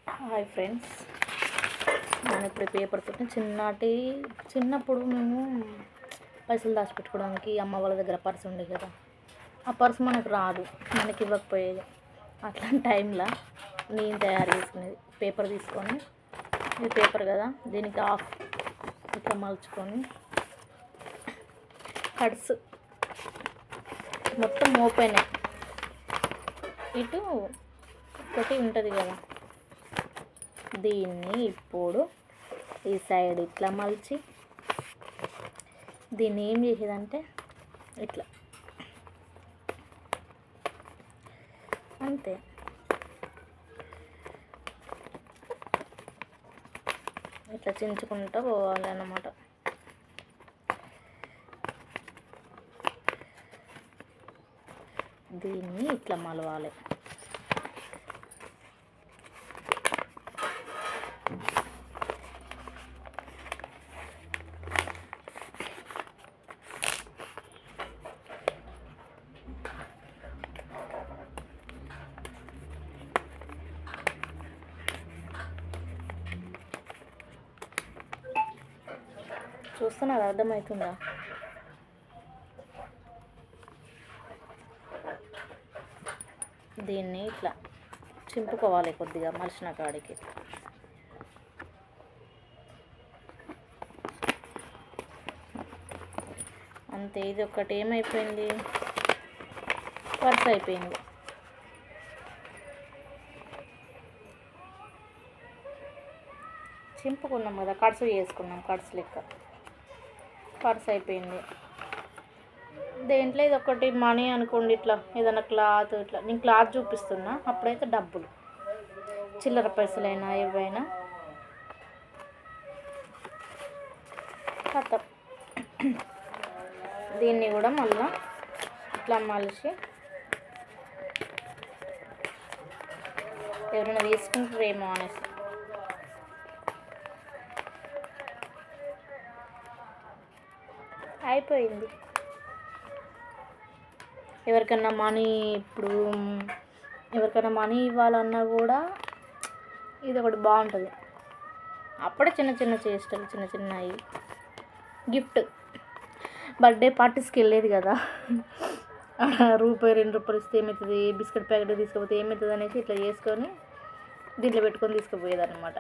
Hi friends, నేను ఇప్పుడు paper తోటి చిన్నప్పుడు మేము పైసలు దాచిపెట్టుకోవడానికి అమ్మ వాళ్ళ దగ్గర పర్స్ ఉండే కదా. ఆ పర్స్ మనకు రాదు, మనకి ఇవ్వకపోయేది. అట్లాంటి టైంలో నేను తయారు చేసుకునేది పేపర్ తీసుకొని, ఇది పేపర్ కదా, దీనికి ఆఫ్ ఇట్లా మలుచుకొని కట్స్ మొత్తం ఓపెన్ ఇటు ఒకటి ఉంటుంది కదా, దీన్ని ఇప్పుడు ఈ సైడ్ ఇట్లా మలిచి దీన్ని ఏం చేసేదంటే ఇట్లా అంతే. ఇట్లా చించుకుంటూ పోవాలి అన్నమాట. దీన్ని ఇట్లా మలవాలి. చూస్తున్నారు, అర్థమవుతుందా? దీన్ని ఇట్లా చింపుకోవాలి కొద్దిగా మలిచిన కాడికి. అంతే. ఇది ఒకటి ఏమైపోయింది, పర్స్ అయిపోయింది. చింపుకున్నాం కదా, కట్స్ చేసుకున్నాం, కట్స్ లెక్క పర్స్ అయిపోయింది. దేంట్లో ఇది ఒకటి మనీ అనుకోండి, ఇట్లా ఏదైనా క్లాత్, ఇట్లా నేను క్లాత్ చూపిస్తున్నా, అప్పుడైతే డబ్బులు, చిల్లర పైసలైనా ఏవైనా కథ. దీన్ని కూడా మళ్ళీ ఇట్లా మలిచి ఎవరైనా తీసుకుంటారేమో అనేసి అయిపోయింది. ఎవరికన్నా మనీ ఇవ్వాలన్నా కూడా ఇది ఒకటి బాగుంటుంది. అప్పుడే చిన్న చిన్న చేష్టలు, చిన్న చిన్నవి గిఫ్ట్. బర్త్డే పార్టీస్కి వెళ్ళేది కదా, రూపాయి 2 రూపాయలు ఇస్తే ఏమవుతుంది, బిస్కెట్ ప్యాకెట్ తీసుకుపోతే ఏమవుతుంది అనేసి ఇట్లా చేసుకొని దీంట్లో పెట్టుకొని తీసుకుపోయేది అనమాట.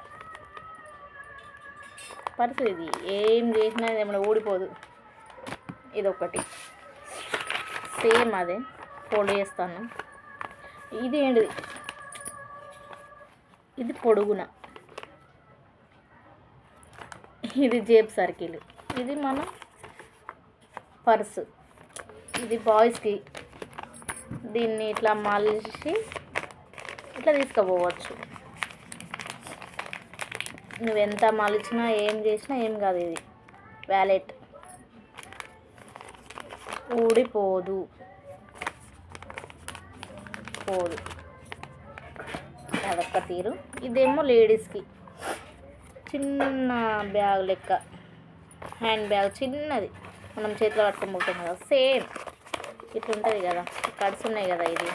పర్సు ఇది ఏం చేసినా ఏమైనా ఊడిపోదు. ఇదొకటి సేమ్ అదే ఫోల్డ్ చేస్తాను. ఇది ఏంటిది, ఇది పొడుగున, ఇది జేబ్ సర్కిల్, ఇది మన పర్సు, ఇది బాయ్స్కి. దీన్ని ఇట్లా మలిచి ఇట్లా తీసుకుపోవచ్చు. నువ్వెంత మలిచినా ఏం చేసినా ఏం కాదు. ఇది వ్యాలెట్, ఊడిపోదు, పోదు. అదొక్క తీరు. ఇదేమో లేడీస్కి చిన్న బ్యాగ్ లెక్క, హ్యాండ్ బ్యాగ్ చిన్నది, మనం చేతిలో పట్టుకొని పోతాం కదా, సేమ్ ఇట్లుంటుంది కదా. కట్స్ ఉన్నాయి కదా, ఇది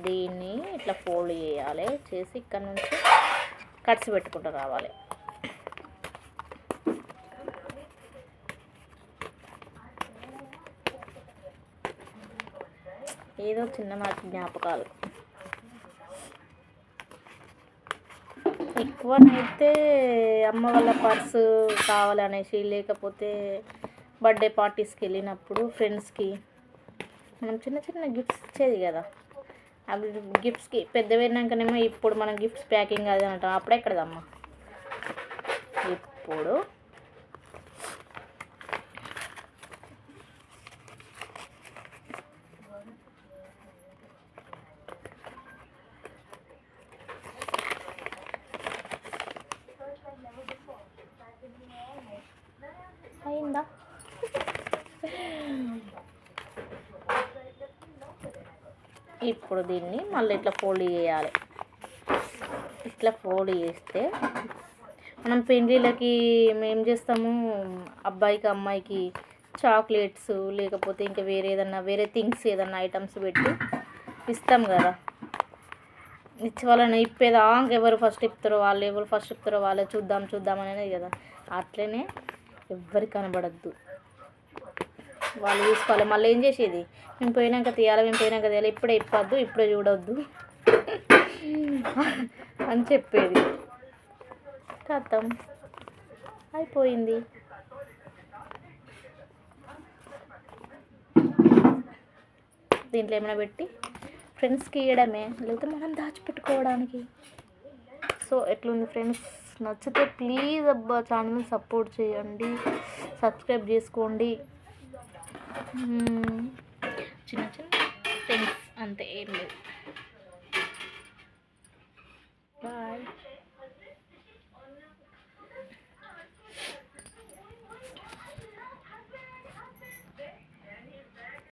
దీన్ని ఇట్లా ఫోల్డ్ చేయాలి. చేసి ఇక్కడ నుంచి కట్స్ పెట్టుకుంటూ రావాలి. ఏదో చిన్ననాటి జ్ఞాపకాలు. ఎక్కువనైతే అమ్మ వాళ్ళ పర్సు కావాలనేసి, లేకపోతే బర్త్డే పార్టీస్కి వెళ్ళినప్పుడు ఫ్రెండ్స్కి మనం చిన్న చిన్న గిఫ్ట్స్ ఇచ్చేది కదా. అవి గిఫ్ట్స్కి పెద్దవైనాకనేమో ఇప్పుడు మనం గిఫ్ట్స్ ప్యాకింగ్ అది అంటాం. అప్పుడే ఎక్కడదమ్మా, ఇప్పుడు అయిందా. ఇప్పుడు దీన్ని మళ్ళీ ఇట్లా ఫోల్డ్ చేయాలి. ఇట్లా ఫోల్డ్ చేస్తే మనం పెళ్ళిళ్ళకి మేము చేస్తాము, అబ్బాయికి అమ్మాయికి చాక్లెట్స్, లేకపోతే ఇంకా వేరే థింగ్స్ ఏదన్నా ఐటమ్స్ పెట్టి ఇస్తాం కదా. ఇచ్చి వాళ్ళని ఇప్పేదా ఎవరు ఫస్ట్ ఇప్పుతారో వాళ్ళు, ఎవరు ఫస్ట్ ఇప్పుతారో వాళ్ళే, చూద్దాం చూద్దాం అనేది కదా. అట్లనే ఎవ్వరికి కనబడద్దు, వాళ్ళు చూసుకోవాలి. మళ్ళీ ఏం చేసేది, మేము పోయినాక తీయాలి, మేము పోయినాక తీయాలి, ఇప్పుడే ఇప్పొద్దు, ఇప్పుడే చూడొద్దు అని చెప్పేది. కథం అయిపోయింది. దీంట్లో ఏమైనా పెట్టి ఫ్రెండ్స్కి ఇవ్వడమే, లేకపోతే మనం దాచిపెట్టుకోవడానికి. సో ఎట్లుంది ఫ్రెండ్స్, నచ్చితే ప్లీజ్ అబ్బా ఛానల్ని సపోర్ట్ చేయండి, సబ్స్క్రైబ్ చేసుకోండి. చిన్న చిన్న ఫ్రెండ్స్